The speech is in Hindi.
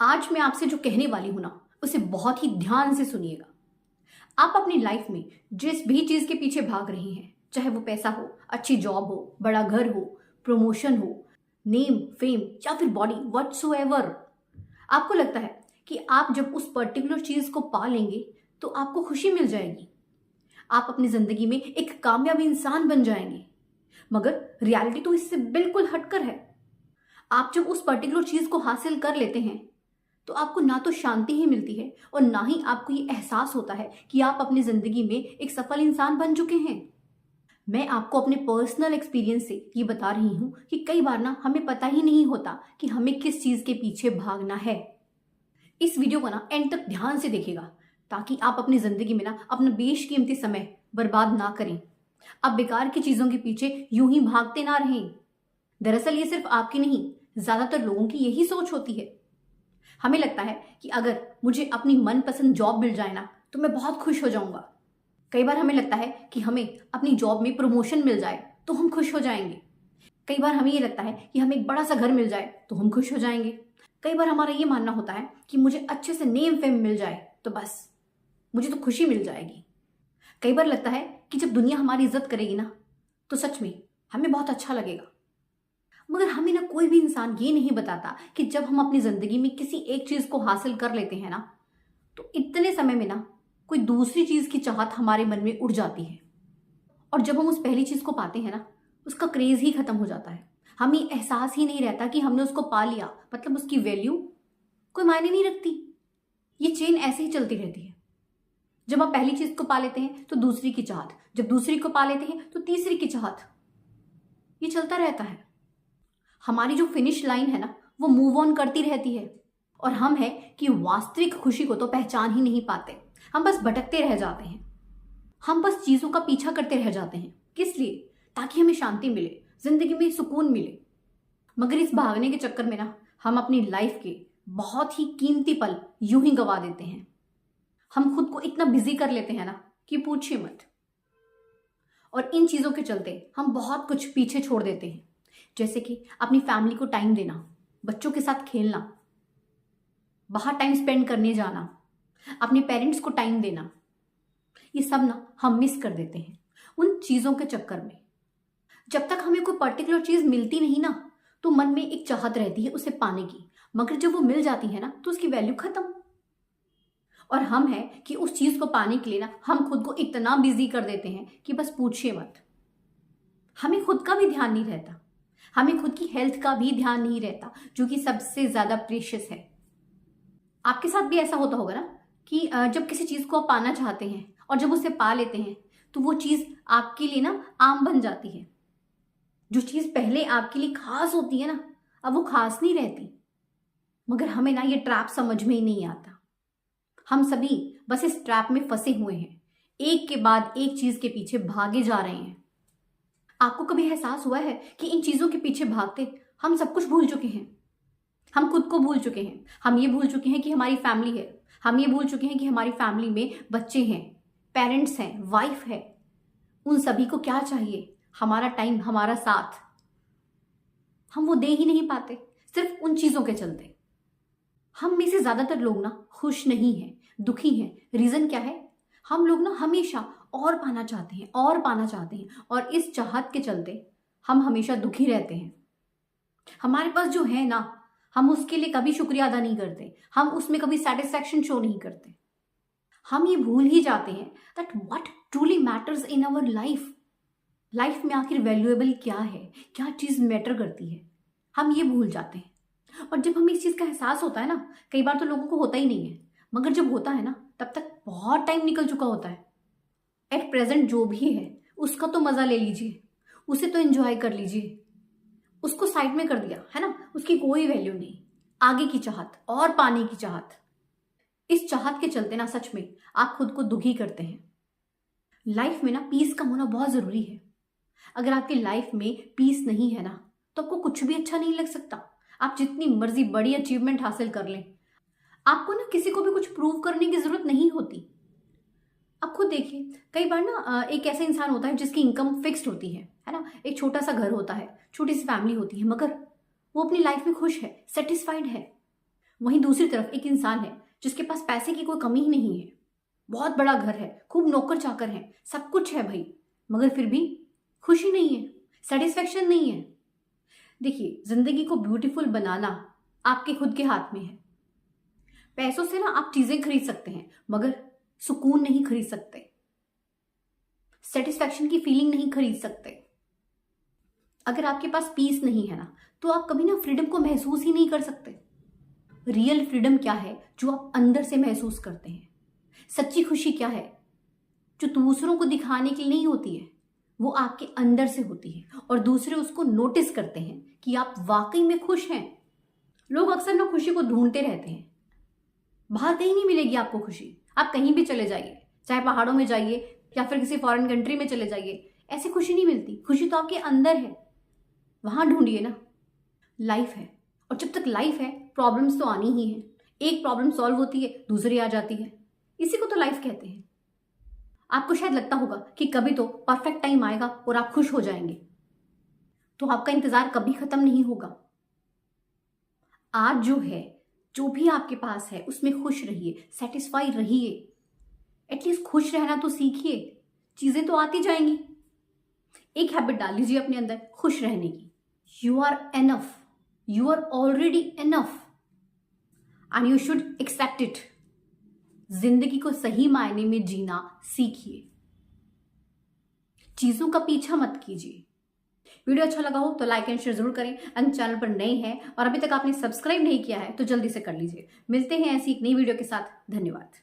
आज मैं आपसे जो कहने वाली हूं ना, उसे बहुत ही ध्यान से सुनिएगा। आप अपनी लाइफ में जिस भी चीज के पीछे भाग रही हैं, चाहे वो पैसा हो, अच्छी जॉब हो, बड़ा घर हो, प्रमोशन हो, नेम फेम या फिर बॉडी व्हाटसोएवर, आपको लगता है कि आप जब उस पर्टिकुलर चीज को पा लेंगे तो आपको खुशी मिल जाएगी, आप अपनी जिंदगी में एक कामयाब इंसान बन जाएंगे। मगर रियलिटी तो इससे बिल्कुल हटकर है। आप जब उस पर्टिकुलर चीज को हासिल कर लेते हैं तो आपको ना तो शांति ही मिलती है और ना ही आपको ये एहसास होता है कि आप अपनी जिंदगी में एक सफल इंसान बन चुके हैं। मैं आपको अपने पर्सनल एक्सपीरियंस से ये बता रही हूं कि कई बार ना हमें पता ही नहीं होता कि हमें किस चीज के पीछे भागना है। इस वीडियो को ना एंड तक ध्यान से देखिएगा ताकि आप अपनी जिंदगी में ना अपना बेशकीमती समय बर्बाद ना करें। आप बेकार की चीजों के पीछे यूं ही भागते ना रहें। दरअसल ये सिर्फ आपकी नहीं, ज्यादातर लोगों की यही सोच होती है। हमें लगता है कि अगर मुझे अपनी मनपसंद जॉब मिल जाए ना तो मैं बहुत खुश हो जाऊंगा। कई बार हमें लगता है कि हमें अपनी जॉब में प्रमोशन मिल जाए तो हम खुश हो जाएंगे। कई बार हमें ये लगता है कि हमें एक बड़ा सा घर मिल जाए तो हम खुश हो जाएंगे। कई बार हमारा ये मानना होता है कि मुझे अच्छे से नेम फेम मिल जाए तो बस मुझे तो खुशी मिल जाएगी। कई बार लगता है कि जब दुनिया हमारी इज्जत करेगी ना तो सच में हमें बहुत अच्छा लगेगा। मगर हमें ना कोई भी इंसान ये नहीं बताता कि जब हम अपनी जिंदगी में किसी एक चीज को हासिल कर लेते हैं ना तो इतने समय में ना कोई दूसरी चीज की चाहत हमारे मन में उड़ जाती है। और जब हम उस पहली चीज को पाते हैं ना उसका क्रेज ही खत्म हो जाता है। हमें एहसास ही नहीं रहता कि हमने उसको पा लिया, मतलब उसकी वैल्यू कोई मायने नहीं रखती। ये चेन ऐसे ही चलती रहती है। जब आप पहली चीज को पा लेते हैं तो दूसरी की चाहत, जब दूसरी को पा लेते हैं तो तीसरी की चाहत, ये चलता रहता है। हमारी जो फिनिश लाइन है ना वो मूव ऑन करती रहती है और हम है कि वास्तविक खुशी को तो पहचान ही नहीं पाते। हम बस भटकते रह जाते हैं। हम बस चीजों का पीछा करते रह जाते हैं। किस लिए? ताकि हमें शांति मिले, जिंदगी में सुकून मिले। मगर इस भागने के चक्कर में ना हम अपनी लाइफ के बहुत ही कीमती पल यूं ही गवा देते हैं। हम खुद को इतना बिजी कर लेते हैं ना कि पूछिए मत। और इन चीजों के चलते हम बहुत कुछ पीछे छोड़ देते हैं, जैसे कि अपनी फैमिली को टाइम देना, बच्चों के साथ खेलना, बाहर टाइम स्पेंड करने जाना, अपने पेरेंट्स को टाइम देना। ये सब ना हम मिस कर देते हैं उन चीजों के चक्कर में। जब तक हमें कोई पर्टिकुलर चीज मिलती नहीं ना तो मन में एक चाहत रहती है उसे पाने की, मगर जब वो मिल जाती है ना तो उसकी वैल्यू खत्म। और हम है कि उस चीज को पाने के लिए ना हम खुद को इतना बिजी कर देते हैं कि बस पूछिए मत। हमें खुद का भी ध्यान नहीं रहता, हमें खुद की हेल्थ का भी ध्यान नहीं रहता, जो कि सबसे ज्यादा प्रेशियस है। आपके साथ भी ऐसा होता होगा ना कि जब किसी चीज को आप पाना चाहते हैं और जब उसे पा लेते हैं तो वो चीज आपके लिए ना आम बन जाती है। जो चीज पहले आपके लिए खास होती है ना अब वो खास नहीं रहती। मगर हमें ना ये ट्रैप समझ में ही नहीं आता। हम सभी बस इस ट्रैप में फंसे हुए हैं, एक के बाद एक चीज के पीछे भागे जा रहे हैं। आपको कभी एहसास हुआ है कि इन चीजों के पीछे भागते हम सब कुछ भूल चुके हैं? हम खुद को भूल चुके हैं। हम ये भूल चुके हैं कि हमारी फैमिली है। हम ये भूल चुके हैं कि हमारी फैमिली में बच्चे हैं, पेरेंट्स हैं, वाइफ है। उन सभी को क्या चाहिए? हमारा टाइम, हमारा साथ। हम वो दे ही नहीं पाते सिर्फ उन चीजों के चलते। हम में से ज्यादातर लोग ना खुश नहीं हैं, दुखी हैं। रीजन क्या है? हम लोग ना हमेशा और पाना चाहते हैं, और पाना चाहते हैं, और इस चाहत के चलते हम हमेशा दुखी रहते हैं। हमारे पास जो है ना हम उसके लिए कभी शुक्रिया अदा नहीं करते, हम उसमें कभी सेटिस्फैक्शन शो नहीं करते। हम ये भूल ही जाते हैं that what truly matters in our life. Life में आखिर वैल्यूएबल क्या है, क्या चीज मैटर करती है, हम ये भूल जाते हैं। और जब हमें इस चीज का एहसास होता है ना, कई बार तो लोगों को होता ही नहीं है, मगर जब होता है ना तब तक बहुत टाइम निकल चुका होता है। एट प्रेजेंट जो भी है उसका तो मजा ले लीजिए, उसे तो एंजॉय कर लीजिए। उसको साइड में कर दिया है ना, उसकी कोई वैल्यू नहीं। आगे की चाहत और पाने की चाहत, इस चाहत के चलते ना सच में आप खुद को दुखी करते हैं। लाइफ में ना पीस का होना बहुत जरूरी है। अगर आपकी लाइफ में पीस नहीं है ना तो आपको कुछ भी अच्छा नहीं लग सकता। आप जितनी मर्जी बड़ी अचीवमेंट हासिल कर लें, आपको ना किसी को भी कुछ प्रूव करने की जरूरत नहीं होती। आप खुद देखिए, कई बार ना एक ऐसा इंसान होता है जिसकी इनकम फिक्स्ड होती है ना, एक छोटा सा घर होता है, छोटी सी फैमिली होती है, मगर वो अपनी लाइफ में खुश है, सेटिस्फाइड है। वहीं दूसरी तरफ एक इंसान है जिसके पास पैसे की कोई कमी ही नहीं है, बहुत बड़ा घर है, खूब नौकर चाकर है, सब कुछ है भाई, मगर फिर भी खुशी नहीं है, सेटिस्फेक्शन नहीं है। देखिए, जिंदगी को ब्यूटीफुल बनाना आपके खुद के हाथ में है। पैसों से ना आप चीजें खरीद सकते हैं, मगर सुकून नहीं खरीद सकते, सेटिस्फेक्शन की फीलिंग नहीं खरीद सकते। अगर आपके पास पीस नहीं है ना, तो आप कभी ना फ्रीडम को महसूस ही नहीं कर सकते। रियल फ्रीडम क्या है? जो आप अंदर से महसूस करते हैं। सच्ची खुशी क्या है? जो दूसरों को दिखाने के लिए नहीं होती है, वो आपके अंदर से होती है और दूसरे उसको नोटिस करते हैं कि आप वाकई में खुश हैं। लोग अक्सर ना खुशी को ढूंढते रहते हैं, बाहर कहीं नहीं मिलेगी आपको खुशी। आप कहीं भी चले जाइए, चाहे पहाड़ों में जाइए या फिर किसी फॉरेन कंट्री में चले जाइए, ऐसी खुशी नहीं मिलती। खुशी तो आपके अंदर है, वहां ढूंढिए ना। लाइफ है, और जब तक लाइफ है प्रॉब्लम्स तो आनी ही है। एक प्रॉब्लम सॉल्व होती है, दूसरी आ जाती है, इसी को तो लाइफ कहते हैं। आपको शायद लगता होगा कि कभी तो परफेक्ट टाइम आएगा और आप खुश हो जाएंगे, तो आपका इंतजार कभी खत्म नहीं होगा। आज जो है, जो भी आपके पास है, उसमें खुश रहिए, सेटिस्फाई रहिए। एटलीस्ट खुश रहना तो सीखिए, चीजें तो आती जाएंगी। एक हैबिट डाल लीजिए अपने अंदर खुश रहने की। You are enough, you are already enough and you should accept it. जिंदगी को सही मायने में जीना सीखिए, चीजों का पीछा मत कीजिए। वीडियो अच्छा लगा हो तो लाइक एंड शेयर जरूर करें। एंड चैनल पर नए हैं और अभी तक आपने सब्सक्राइब नहीं किया है तो जल्दी से कर लीजिए। मिलते हैं ऐसी एक नई वीडियो के साथ। धन्यवाद।